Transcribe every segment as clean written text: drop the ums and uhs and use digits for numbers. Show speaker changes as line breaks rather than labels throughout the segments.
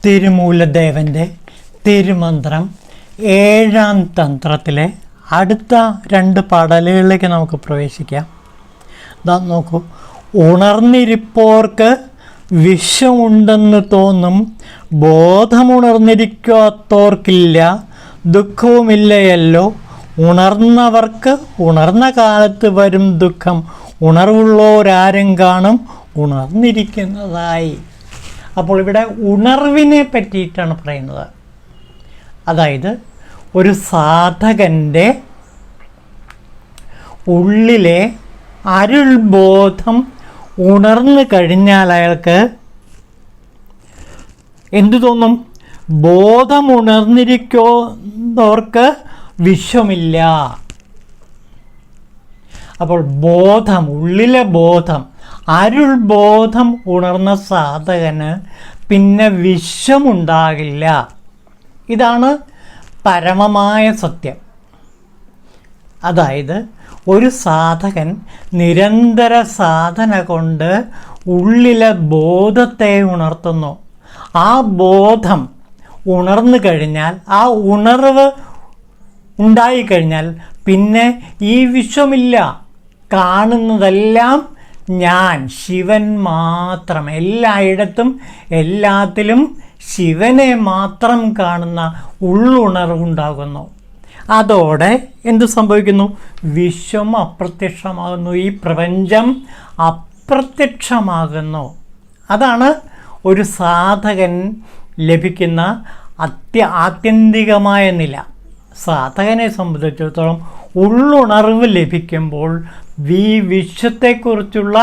തിരുമൂലദേവൻ്റെ തിരുമന്ത്രം 7-ാം തന്ത്രത്തിലെ അടുത്ത 2 പാടലുകളിലേക്ക് നമുക്ക് പ്രവേശിക്കാം. നോക്കൂ. ഉണർന്നിരിപ്പോർക്ക് വിഷമുണ്ടെന്ന് തോന്നും, ബോധമുണർന്നിരിക്കാത്തോർക്കില്ല, ദുഃഖവുമില്ലയല്ലോ. ഉണർന്നവർക്ക് ഉണർന്ന കാലത്ത് വരും ദുഃഖം, ഉണർവുള്ളവരാരും കാണും ഉണർന്നിരിക്കുന്നതായി. അപ്പോൾ ഇവിടെ ഉണർവിനെ പറ്റിയിട്ടാണ് പറയുന്നത്. അതായത് ഒരു സാധകൻ്റെ ഉള്ളിലെ അരുൾബോധം ഉണർന്നു കഴിഞ്ഞാൽ അയാൾക്ക് എന്തു തോന്നും? ബോധമുണർന്നിരിക്കുന്നവർക്ക് വിഷമില്ല. അപ്പോൾ ബോധം, ഉള്ളിലെ ബോധം, അരുൾബോധം ഉണർന്ന സാധകന് പിന്നെ വിഷമുണ്ടാകില്ല. ഇതാണ് പരമമായ സത്യം. അതായത് ഒരു സാധകൻ നിരന്തര സാധന കൊണ്ട് ഉള്ളിലെ ബോധത്തെ ഉണർത്തുന്നു. ആ ബോധം ഉണർന്നു കഴിഞ്ഞാൽ, ആ ഉണർവ് ഉണ്ടായിക്കഴിഞ്ഞാൽ പിന്നെ ഈ വിശ്വമില്ല. കാണുന്നതെല്ലാം ഞാൻ, ശിവൻ മാത്രം. എല്ലായിടത്തും എല്ലാത്തിലും ശിവനെ മാത്രം കാണുന്ന ഉള്ളുണർവുണ്ടാകുന്നു. അതോടെ എന്തു സംഭവിക്കുന്നു? വിശ്വം അപ്രത്യക്ഷമാകുന്നു. ഈ പ്രപഞ്ചം അപ്രത്യക്ഷമാകുന്നു. അതാണ് ഒരു സാധകൻ ലഭിക്കുന്ന ആത്യന്തികമായ നില. സാധകനെ സംബന്ധിച്ചിടത്തോളം ഉള്ളുണർവ് ലഭിക്കുമ്പോൾ ഈ വിശ്വത്തെക്കുറിച്ചുള്ള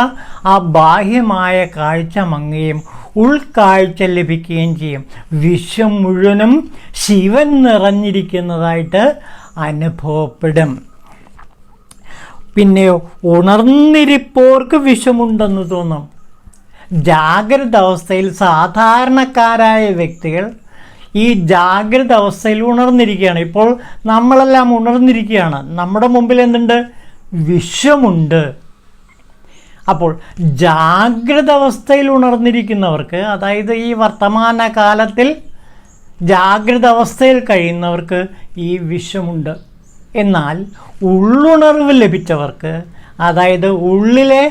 ആ ബാഹ്യമായ കാഴ്ച മങ്ങുകയും ഉൾക്കാഴ്ച ലഭിക്കുകയും ചെയ്യും. വിശ്വം മുഴുവനും ശിവൻ നിറഞ്ഞിരിക്കുന്നതായിട്ട് അനുഭവപ്പെടും. പിന്നെയോ ഉണർന്നിരിപ്പോർക്ക് വിഷമുണ്ടെന്ന് തോന്നും. ജാഗ്രത അവസ്ഥയിൽ സാധാരണക്കാരായ വ്യക്തികൾ ഈ ജാഗ്രത അവസ്ഥയിൽ ഉണർന്നിരിക്കുകയാണ്. ഇപ്പോൾ നമ്മളെല്ലാം ഉണർന്നിരിക്കുകയാണ്. നമ്മുടെ മുമ്പിൽ എന്തുണ്ട്? വിശ്വമുണ്ട്. അപ്പോൾ ജാഗ്രത അവസ്ഥയിൽ ഉണർന്നിരിക്കുന്നവർക്ക്, അതായത് ഈ വർത്തമാന കാലത്തിൽ ജാഗ്രത അവസ്ഥയിൽ കഴിയുന്നവർക്ക് ഈ വിശ്വമുണ്ട്. എന്നാൽ ഉള്ളുണർവ് ലഭിച്ചവർക്ക്, അതായത് ഉള്ളിലെ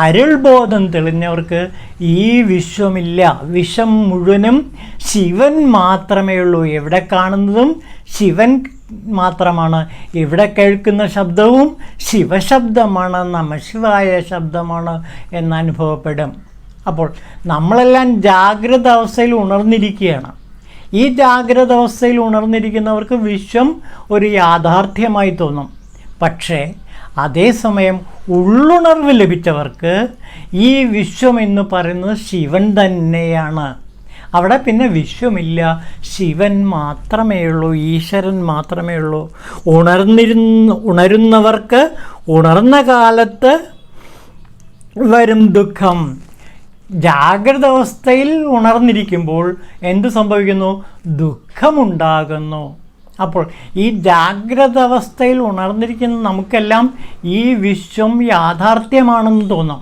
അരുൾബോധം തെളിഞ്ഞവർക്ക് ഈ വിശ്വമില്ല. വിശ്വം മുഴുവനും ശിവൻ മാത്രമേ ഉള്ളൂ. എവിടെ കാണുന്നതും ശിവൻ മാത്രമാണ്. ഇവിടെ കേൾക്കുന്ന ശബ്ദവും ശിവശബ്ദമാണ്, നമഃശിവായ ശബ്ദമാണ് എന്നനുഭവപ്പെടും. അപ്പോൾ നമ്മളെല്ലാം ജാഗ്രത അവസ്ഥയിൽ ഉണർന്നിരിക്കുകയാണ്. ഈ ജാഗ്രത അവസ്ഥയിൽ ഉണർന്നിരിക്കുന്നവർക്ക് വിശ്വം ഒരു യാഥാർത്ഥ്യമായി തോന്നും. പക്ഷേ അതേസമയം ഉള്ളുണർവ് ലഭിച്ചവർക്ക് ഈ വിശ്വം എന്ന് പറയുന്നത് ശിവൻ തന്നെയാണ്. അവിടെ പിന്നെ വിശ്വമില്ല, ശിവൻ മാത്രമേ ഉള്ളൂ, ഈശ്വരൻ മാത്രമേ ഉള്ളൂ. ഉണരുന്നവർക്ക് ഉണർന്ന കാലത്ത് വരും ദുഃഖം. ജാഗ്രത അവസ്ഥയിൽ ഉണർന്നിരിക്കുമ്പോൾ എന്ത് സംഭവിക്കുന്നു? ദുഃഖമുണ്ടാകുന്നു. അപ്പോൾ ഈ ജാഗ്രത അവസ്ഥയിൽ ഉണർന്നിരിക്കുന്ന നമുക്കെല്ലാം ഈ വിശ്വം യാഥാർത്ഥ്യമാണെന്ന് തോന്നും.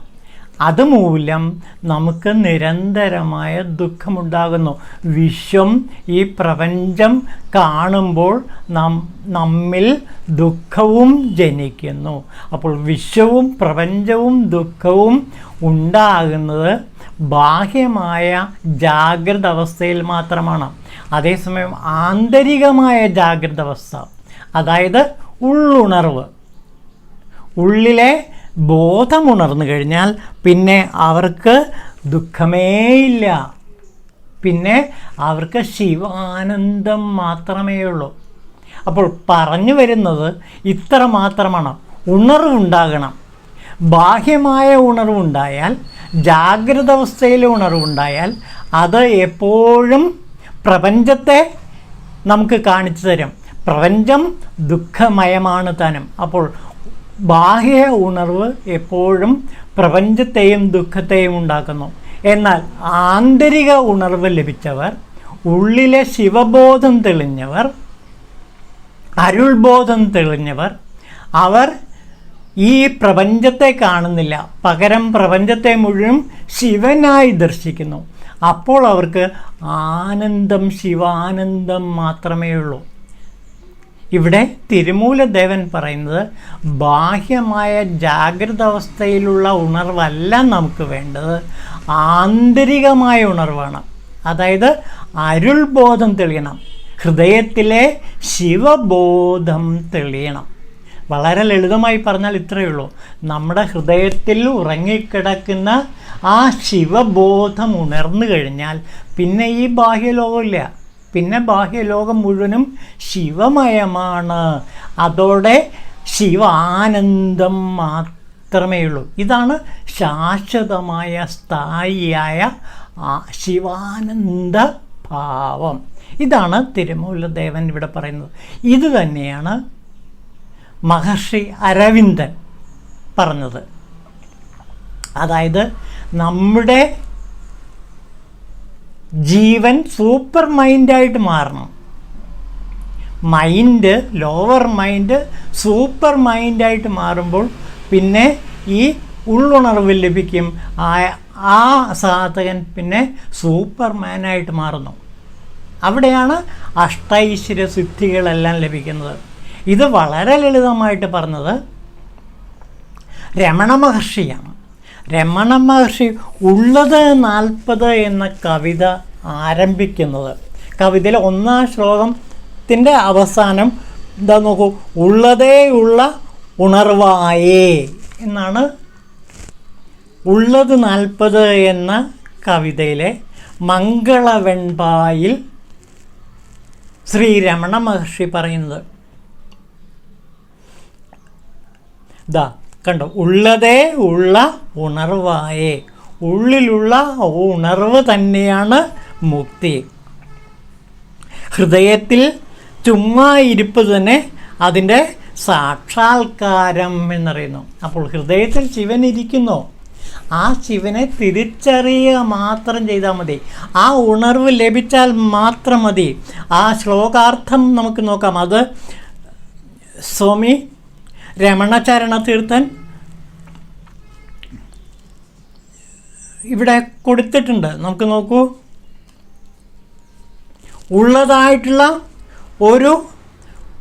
അതുമൂലം നമുക്ക് നിരന്തരമായ ദുഃഖമുണ്ടാകുന്നു. വിശ്വം, ഈ പ്രപഞ്ചം കാണുമ്പോൾ നമ്മിൽ ദുഃഖവും ജനിക്കുന്നു. അപ്പോൾ വിശ്വവും പ്രപഞ്ചവും ദുഃഖവും ഉണ്ടാകുന്നത് ബാഹ്യമായ ജാഗ്രത അവസ്ഥയിൽ മാത്രമാണ്. അതേസമയം ആന്തരികമായ ജാഗ്രത അവസ്ഥ, അതായത് ഉള്ളുണർവ്, ഉള്ളിലെ ബോധമുണർന്നു കഴിഞ്ഞാൽ പിന്നെ അവർക്ക് ദുഃഖമേയില്ല. പിന്നെ അവർക്ക് ശിവാനന്ദം മാത്രമേ ഉള്ളൂ. അപ്പോൾ പറഞ്ഞു വരുന്നത് ഇത്ര മാത്രമാണ്. ഉണർവുണ്ടാകണം. ബാഹ്യമായ ഉണർവുണ്ടായാൽ, ജാഗ്രത അവസ്ഥയിലെ ഉണർവുണ്ടായാൽ അത് എപ്പോഴും പ്രപഞ്ചത്തെ നമുക്ക് കാണിച്ചു തരും. പ്രപഞ്ചം ദുഃഖമയമാണ് താനും. അപ്പോൾ ബാഹ്യ ഉണർവ് എപ്പോഴും പ്രപഞ്ചത്തെയും ദുഃഖത്തെയും ഉണ്ടാക്കുന്നു. എന്നാൽ ആന്തരിക ഉണർവ് ലഭിച്ചവർ, ഉള്ളിലെ ശിവബോധം തെളിഞ്ഞവർ, അരുൾബോധം തെളിഞ്ഞവർ, അവർ ഈ പ്രപഞ്ചത്തെ കാണുന്നില്ല, പകരം പ്രപഞ്ചത്തെ മുഴുവൻ ശിവനായി ദർശിക്കുന്നു. അപ്പോൾ അവർക്ക് ആനന്ദം, ശിവാനന്ദം മാത്രമേ ഉള്ളൂ. ഇവിടെ തിരുമൂലദേവൻ പറയുന്നത് ബാഹ്യമായ ജാഗ്രത അവസ്ഥയിലുള്ള ഉണർവല്ല നമുക്ക് വേണ്ടത്, ആന്തരികമായ ഉണർവാണ്. അതായത് അരുൾബോധം തെളിയണം, ഹൃദയത്തിലെ ശിവബോധം തെളിയണം. വളരെ ലളിതമായി പറഞ്ഞാൽ ഇത്രയേ ഉള്ളൂ. നമ്മുടെ ഹൃദയത്തിൽ ഉറങ്ങിക്കിടക്കുന്ന ആ ശിവബോധം ഉണർന്നു കഴിഞ്ഞാൽ പിന്നെ ഈ ബാഹ്യലോകമില്ല, പിന്നെ ബാഹ്യലോകം മുഴുവനും ശിവമയമാണ്. അതോടെ ശിവാനന്ദം മാത്രമേ ഉള്ളൂ. ഇതാണ് ശാശ്വതമായ സ്ഥായിയായ ശിവാനന്ദ ഭാവം. ഇതാണ് തിരുമൂലദേവൻ ഇവിടെ പറയുന്നത്. ഇത് തന്നെയാണ് മഹർഷി അരവിന്ദൻ പറഞ്ഞത്. അതായത് നമ്മുടെ ജീവൻ സൂപ്പർ മൈൻഡായിട്ട് മാറണം. മൈൻഡ്, ലോവർ മൈൻഡ് സൂപ്പർ മൈൻഡായിട്ട് മാറുമ്പോൾ പിന്നെ ഈ ഉള്ളുണർവ് ലഭിക്കും. ആ സാധകൻ പിന്നെ സൂപ്പർമാനായിട്ട് മാറുന്നു. അവിടെയാണ് അഷ്ടൈശ്വര്യ സിദ്ധികളെല്ലാം ലഭിക്കുന്നത്. ഇത് വളരെ ലളിതമായിട്ട് പറഞ്ഞത് രമണ മഹർഷിയാണ്. രമണ മഹർഷി ഉള്ളത് 40 എന്ന കവിത ആരംഭിക്കുന്നത്, കവിതയിലെ 1-ാം ശ്ലോകത്തിൻ്റെ അവസാനം എന്താ നോക്കൂ, ഉള്ളതേ ഉള്ള ഉണർവായേ എന്നാണ്. ഉള്ളത് 40 എന്ന കവിതയിലെ മംഗളവെൺപായിൽ ശ്രീ രമണ മഹർഷി പറയുന്നത് ഇതാ കണ്ടോ, ഉള്ളതേ ഉള്ള ഉണർവായേ. ഉള്ളിലുള്ള ഉണർവ് തന്നെയാണ് മുക്തി. ഹൃദയത്തിൽ ചുമ്മാ ഇരിപ്പ് തന്നെ അതിൻ്റെ സാക്ഷാത്കാരം എന്നറിയുന്നു. അപ്പോൾ ഹൃദയത്തിൽ ശിവൻ ഇരിക്കുന്നു. ആ ശിവനെ തിരിച്ചറിയുക മാത്രം ചെയ്താൽ മതി. ആ ഉണർവ് ലഭിച്ചാൽ മാത്രം മതി. ആ ശ്ലോകാർത്ഥം നമുക്ക് നോക്കാം. അത് സ്വാമി രമണചരണ തീർത്ഥൻ ഇവിടെ കൊടുത്തിട്ടുണ്ട്. നമുക്ക് നോക്കൂ. ഉള്ളതായിട്ടുള്ള ഒരു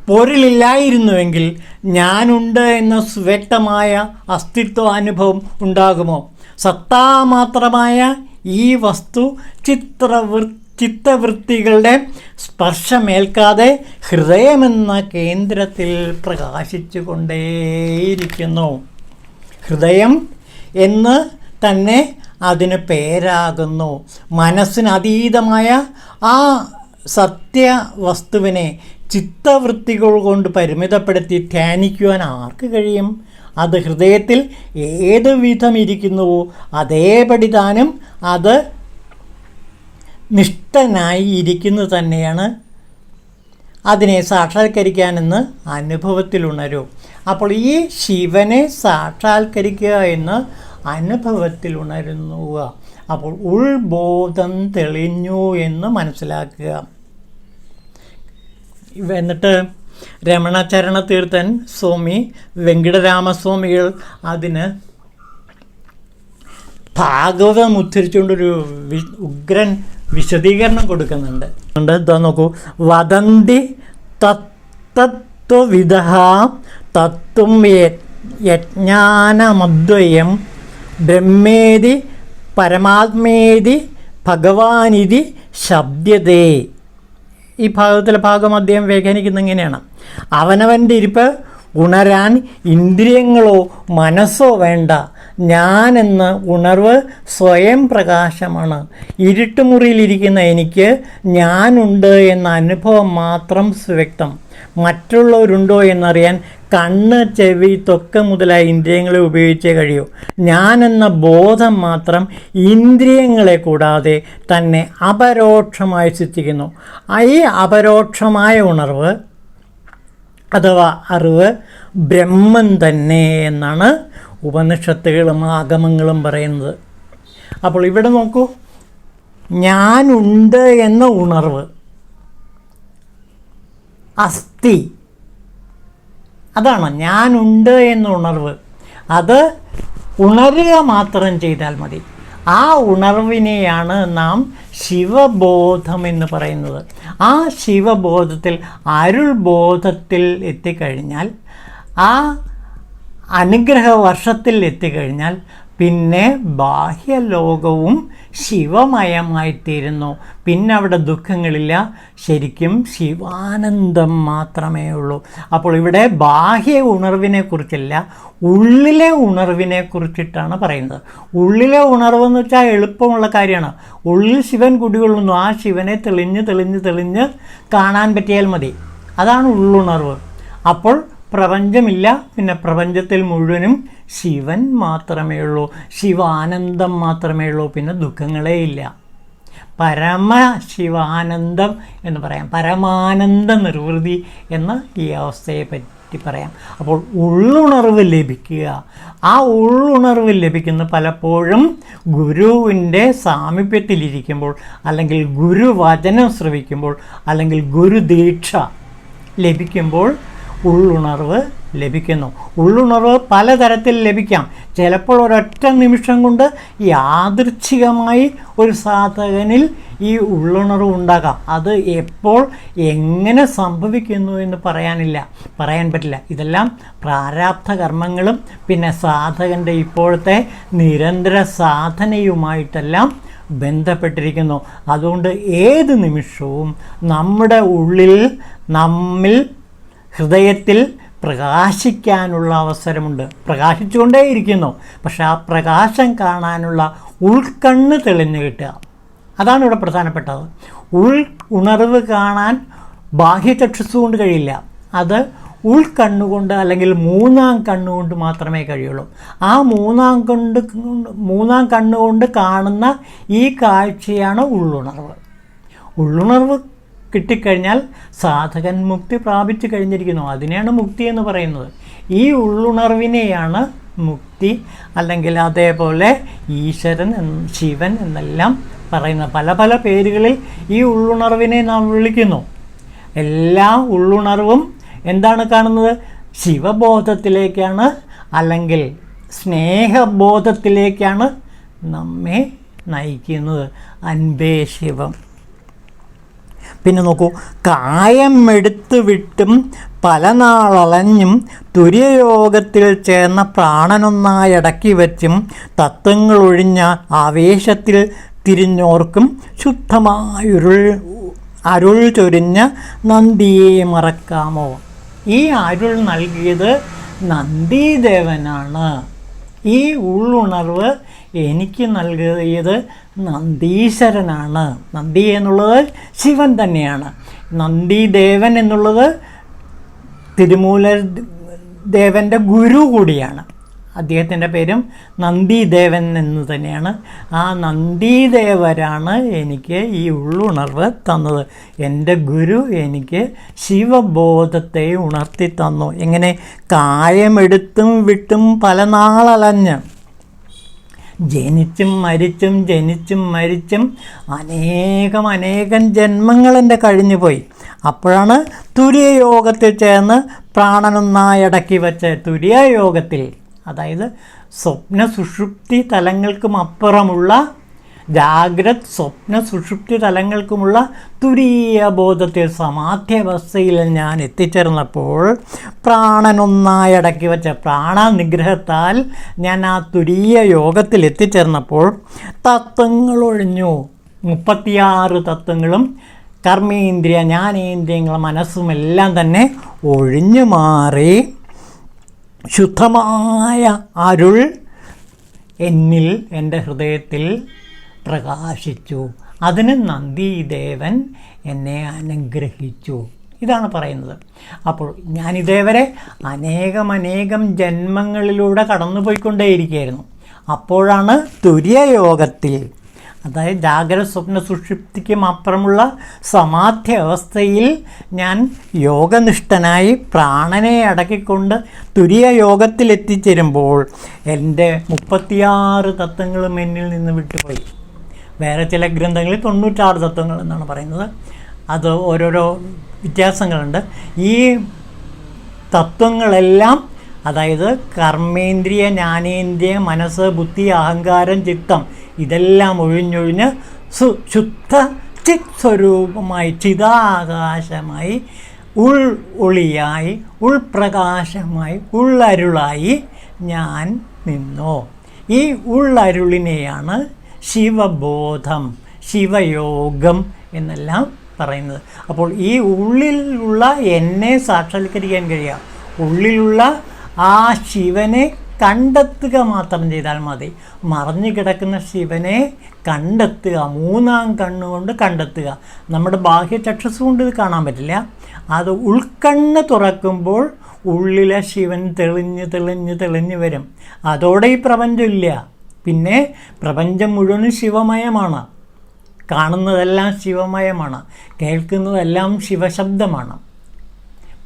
പൊരുളില്ലായിരുന്നുവെങ്കിൽ ഞാനുണ്ട് എന്ന വ്യക്തമായ അസ്തിത്വാനുഭവം ഉണ്ടാകുമോ? സത്താമാത്രമായ ഈ വസ്തു ചിത്തവൃത്തികളുടെ സ്പർശമേൽക്കാതെ ഹൃദയമെന്ന കേന്ദ്രത്തിൽ പ്രകാശിച്ചു കൊണ്ടേയിരിക്കുന്നു. ഹൃദയം എന്ന് തന്നെ അതിന് പേരാകുന്നു. മനസ്സിനതീതമായ ആ സത്യവസ്തുവിനെ ചിത്തവൃത്തികൾ കൊണ്ട് പരിമിതപ്പെടുത്തി ധ്യാനിക്കുവാൻ ആർക്ക് കഴിയും? അത് ഹൃദയത്തിൽ ഏത് വിധം ഇരിക്കുന്നുവോ അതേപടി താനും അത് നിഷ്ഠനായി ഇരിക്കുന്നത് തന്നെയാണ് അതിനെ സാക്ഷാത്കരിക്കാനെന്ന് അനുഭവത്തിലുണരൂ. അപ്പോൾ ഈ ശിവനെ സാക്ഷാത്കരിക്കുക എന്ന് അനുഭവത്തിലുണരുന്നു. അപ്പോൾ ഉൾബോധം തെളിഞ്ഞു എന്ന് മനസ്സിലാക്കുക. എന്നിട്ട് രമണചരണ തീർത്ഥൻ സ്വാമി വെങ്കിടരാമസ്വാമികൾ അതിന് ഭാഗവതം ഉദ്ധരിച്ചുകൊണ്ടൊരു ഉഗ്രൻ വിശദീകരണം കൊടുക്കുന്നുണ്ട്. എന്താ നോക്കൂ. വദന്തി തത്വവിദഃ തത്വം യജ്ഞാനമദ്വയം ബ്രഹ്മേതി പരമാത്മേതി ഭഗവാനിതി ശബ്ദതേ. ഈ ഭാഗത്തിലെ ഭാഗം അദ്ദേഹം വ്യാഖ്യാനിക്കുന്നത് ഇങ്ങനെയാണ്. അവനവൻ്റെ ഇരിപ്പ് ഉണരാൻ ഇന്ദ്രിയങ്ങളോ മനസ്സോ വേണ്ട. ഞാനെന്ന ഉണർവ് സ്വയം പ്രകാശമാണ്. ഇരുട്ടുമുറിയിലിരിക്കുന്ന എനിക്ക് ഞാനുണ്ട് എന്ന അനുഭവം മാത്രം സുവ്യക്തം. മറ്റുള്ളവരുണ്ടോ എന്നറിയാൻ കണ്ണ്, ചെവി, ത്വക്ക് മുതലായ ഇന്ദ്രിയങ്ങളെ ഉപയോഗിച്ചേ കഴിയൂ. ഞാനെന്ന ബോധം മാത്രം ഇന്ദ്രിയങ്ങളെ കൂടാതെ തന്നെ അപരോക്ഷമായി സിദ്ധിക്കുന്നു. ഈ അപരോക്ഷമായ ഉണർവ് അഥവാ അറിവ് ബ്രഹ്മം തന്നെ എന്നാണ് ഉപനിഷത്തുകളും ആഗമങ്ങളും പറയുന്നത്. അപ്പോൾ ഇവിടെ നോക്കൂ, ഞാനുണ്ട് എന്ന ഉണർവ്, അസ്ഥി, അതാണ് ഞാനുണ്ട് എന്ന ഉണർവ്. അത് ഉണരുക മാത്രം ചെയ്താൽ മതി. ആ ഉണർവിനെയാണ് നാം ശിവബോധം എന്ന് പറയുന്നത്. ആ ശിവബോധത്തിൽ, അരുൾബോധത്തിൽ എത്തിക്കഴിഞ്ഞാൽ, ആ അനുഗ്രഹ വർഷത്തിൽ എത്തിക്കഴിഞ്ഞാൽ പിന്നെ ബാഹ്യലോകവും ശിവമയമായിത്തീരുന്നു. പിന്നെ അവിടെ ദുഃഖങ്ങളില്ല, ശരിക്കും ശിവാനന്ദം മാത്രമേ ഉള്ളൂ. അപ്പോൾ ഇവിടെ ബാഹ്യ ഉണർവിനെ കുറിച്ചല്ല, ഉള്ളിലെ ഉണർവിനെ കുറിച്ചിട്ടാണ് പറയുന്നത്. ഉള്ളിലെ ഉണർവെന്ന് വെച്ചാൽ എളുപ്പമുള്ള കാര്യമാണ്. ഉള്ളിൽ ശിവൻ കുടികൊള്ളുന്നു. ആ ശിവനെ തെളിഞ്ഞ് തെളിഞ്ഞ് തെളിഞ്ഞ് കാണാൻ പറ്റിയാൽ മതി. അതാണ് ഉള്ളുണർവ്. അപ്പോൾ പ്രപഞ്ചമില്ല, പിന്നെ പ്രപഞ്ചത്തിൽ മുഴുവനും ശിവൻ മാത്രമേ ഉള്ളൂ, ശിവാനന്ദം മാത്രമേ ഉള്ളൂ, പിന്നെ ദുഃഖങ്ങളേ ഇല്ല. പരമശിവാനന്ദം എന്ന് പറയാം, പരമാനന്ദ നിർവൃതി എന്ന ഈ അവസ്ഥയെ പറ്റി പറയാം. അപ്പോൾ ഉള്ളുണർവ് ലഭിക്കുക. ആ ഉള്ളുണർവ് ലഭിക്കുന്ന പലപ്പോഴും ഗുരുവിൻ്റെ സാമീപ്യത്തിലിരിക്കുമ്പോൾ, അല്ലെങ്കിൽ ഗുരുവചനം ശ്രവിക്കുമ്പോൾ, അല്ലെങ്കിൽ ഗുരുദീക്ഷ ലഭിക്കുമ്പോൾ ഉള്ളുണർവ് ലഭിക്കുന്നു. ഉള്ളുണർവ് പലതരത്തിൽ ലഭിക്കാം. ചിലപ്പോൾ ഒരൊറ്റ നിമിഷം കൊണ്ട് യാദൃച്ഛികമായി ഒരു സാധകനിൽ ഈ ഉള്ളുണർവ് ഉണ്ടാകാം. അത് എപ്പോൾ എങ്ങനെ സംഭവിക്കുന്നു എന്ന് പറയാൻ പറ്റില്ല. ഇതെല്ലാം പ്രാരാബ്ധ കർമ്മങ്ങളും പിന്നെ സാധകൻ്റെ ഇപ്പോഴത്തെ നിരന്തര സാധനയുമായിട്ടെല്ലാം ബന്ധപ്പെട്ടിരിക്കുന്നു. അതുകൊണ്ട് ഏത് നിമിഷവും നമ്മുടെ ഉള്ളിൽ, നമ്മിൽ, ഹൃദയത്തിൽ പ്രകാശിക്കാനുള്ള അവസരമുണ്ട്. പ്രകാശിച്ചുകൊണ്ടേയിരിക്കുന്നു. പക്ഷെ ആ പ്രകാശം കാണാനുള്ള ഉൾക്കണ്ണ് തെളിഞ്ഞു കിട്ടുക, അതാണ് ഇവിടെ പ്രധാനപ്പെട്ടത്. ഉണർവ് കാണാൻ ബാഹ്യചക്ഷുസ് കൊണ്ട് കഴിയില്ല. അത് ഉൾക്കണ്ണുകൊണ്ട്, അല്ലെങ്കിൽ മൂന്നാം കണ്ണുകൊണ്ട് മാത്രമേ കഴിയുള്ളൂ. ആ മൂന്നാം കണ്ണുകൊണ്ട് കാണുന്ന ഈ കാഴ്ചയാണ് ഉള്ളുണർവ്. ഉള്ളുണർവ് കിട്ടിക്കഴിഞ്ഞാൽ സാധകൻ മുക്തി പ്രാപിച്ചു കഴിഞ്ഞിരിക്കുന്നു. അതിനെയാണ് മുക്തി എന്ന് പറയുന്നത്. ഈ ഉള്ളുണർവിനെയാണ് മുക്തി, അല്ലെങ്കിൽ അതേപോലെ ഈശ്വരൻ, ശിവൻ എന്നെല്ലാം പറയുന്നത്. പല പല പേരുകളിൽ ഈ ഉള്ളുണർവിനെ നാം വിളിക്കുന്നു. എല്ലാ ഉള്ളുണർവും എന്താണ് കാണുന്നത്? ശിവബോധത്തിലേക്കാണ്, അല്ലെങ്കിൽ സ്നേഹബോധത്തിലേക്കാണ് നമ്മെ നയിക്കുന്നത്. അൻപേ ശിവം. പിന്നെ നോക്കൂ, കായം എടുത്തു വിട്ടും പല നാളലഞ്ഞും തുര്യയോഗത്തിൽ ചേർന്ന പ്രാണനൊന്നായടക്കി വച്ചും തത്വങ്ങളൊഴിഞ്ഞ ആവേശത്തിൽ തിരിഞ്ഞോർക്കും അരുൾ ചൊരിഞ്ഞ നന്ദിയെ മറക്കാമോ? ഈ അരുൾ നൽകിയത് നന്ദീദേവനാണ്. ഈ ഉള്ളുണർവ് എനിക്ക് നൽകിയത് നന്ദീശ്വരനാണ്. നന്ദി എന്നുള്ളത് ശിവൻ തന്നെയാണ്. നന്ദിദേവൻ എന്നുള്ളത് തിരുമൂല ദേവൻ്റെ ഗുരു കൂടിയാണ്. അദ്ദേഹത്തിൻ്റെ പേരും നന്ദിദേവൻ എന്ന് തന്നെയാണ്. ആ നന്ദിദേവരാണ് എനിക്ക് ഈ ഉള്ളുണർവ് തന്നത്. എൻ്റെ ഗുരു എനിക്ക് ശിവബോധത്തെ ഉണർത്തി തന്നു. എങ്ങനെ? കായമെടുത്തും വിട്ടും പല നാളലഞ്ഞ്, ജനിച്ചും മരിച്ചും അനേകം ജന്മങ്ങളെൻ്റെ കഴിഞ്ഞു പോയി. അപ്പോഴാണ് തുര്യയോഗത്തിൽ ചേർന്ന് പ്രാണനൊന്നായടക്കി വെച്ച് തുര്യയോഗത്തിൽ, അതായത് സ്വപ്ന സുഷുപ്തി തലങ്ങൾക്കും അപ്പുറമുള്ള, ജാഗ്രത് സ്വപ്ന സുഷുപ്തി തലങ്ങൾക്കുമുള്ള തുരീയ ബോധത്തിൽ സമാധ്യാവസ്ഥയിൽ ഞാൻ എത്തിച്ചേർന്നപ്പോൾ പ്രാണനൊന്നായടക്കി വെച്ച പ്രാണനിഗ്രഹത്താൽ ഞാൻ ആ തുരീയ യോഗത്തിൽ എത്തിച്ചേർന്നപ്പോൾ തത്വങ്ങളൊഴിഞ്ഞു. 36 തത്വങ്ങളും കർമ്മേന്ദ്രിയ, ജ്ഞാനേന്ദ്രിയങ്ങളും മനസ്സുമെല്ലാം തന്നെ ഒഴിഞ്ഞു മാറി ശുദ്ധമായ അരുൾ എന്നിൽ, എൻ്റെ ഹൃദയത്തിൽ പ്രകാശിച്ചു. അതിന് നന്ദിദേവൻ എന്നെ അനുഗ്രഹിച്ചു. ഇതാണ് പറയുന്നത്. അപ്പോൾ ഞാനിതേവരെ അനേകം ജന്മങ്ങളിലൂടെ കടന്നുപോയിക്കൊണ്ടേയിരിക്കുകയായിരുന്നു. അപ്പോഴാണ് തുര്യയോഗത്തിൽ, അതായത് ജാഗ്രത സ്വപ്ന സുഷുപ്തിക്കും അപ്പുറമുള്ള സമാധി അവസ്ഥയിൽ ഞാൻ യോഗനിഷ്ഠനായി പ്രാണനെ അടക്കിക്കൊണ്ട് തുരിയ യോഗത്തിലെത്തിച്ചേരുമ്പോൾ എൻ്റെ 36 തത്വങ്ങളും എന്നിൽ നിന്ന് വിട്ടുപോയി. വേറെ ചില ഗ്രന്ഥങ്ങളിൽ 96 തത്വങ്ങൾ എന്നാണ് പറയുന്നത്. അത് ഓരോരോ വ്യത്യാസങ്ങളുണ്ട്. ഈ തത്വങ്ങളെല്ലാം, അതായത് കർമ്മേന്ദ്രിയ, ജ്ഞാനേന്ദ്രിയ, മനസ്സ്, ബുദ്ധി, അഹങ്കാരം, ചിത്തം, ഇതെല്ലാം ഒഴിഞ്ഞൊഴിഞ്ഞ് ശുദ്ധ ചിത് സ്വരൂപമായി, ചിതാകാശമായി, ഒളിയായി, ഉൾപ്രകാശമായി, ഉള്ളരുളായി ഞാൻ നിന്നു. ഈ ഉള്ളരുളിനെയാണ് ശിവബോധം, ശിവയോഗം എന്നെല്ലാം പറയുന്നത്. അപ്പോൾ ഈ ഉള്ളിലുള്ള എന്നെ സാക്ഷാത്കരിക്കാൻ കഴിയുക, ഉള്ളിലുള്ള ആ ശിവനെ കണ്ടെത്തുക മാത്രം ചെയ്താൽ മതി. മറഞ്ഞു കിടക്കുന്ന ശിവനെ കണ്ടെത്തുക, 3-ാം കണ്ണുകൊണ്ട് കണ്ടെത്തുക. നമ്മുടെ ബാഹ്യചക്ഷസ് കൊണ്ട് ഇത് കാണാൻ പറ്റില്ല. അത് ഉൾക്കണ്ണ് തുറക്കുമ്പോൾ ഉള്ളിലെ ശിവൻ തെളിഞ്ഞ് തെളിഞ്ഞ് തെളിഞ്ഞ് വരും. അതോടെ ഈ പ്രപഞ്ചമില്ല. പിന്നെ പ്രപഞ്ചം മുഴുവനും ശിവമയമാണ്. കാണുന്നതെല്ലാം ശിവമയമാണ്, കേൾക്കുന്നതെല്ലാം ശിവശബ്ദമാണ്,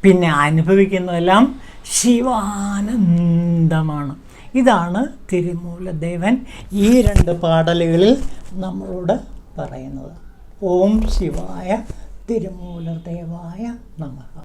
പിന്നെ അനുഭവിക്കുന്നതെല്ലാം ശിവാനന്ദമാണ്. ഇതാണ് തിരുമൂലദേവൻ ഈ 2 പാടലുകളിൽ നമ്മളോട് പറയുന്നത്. ഓം ശിവായ തിരുമൂലദേവായ നമഃ.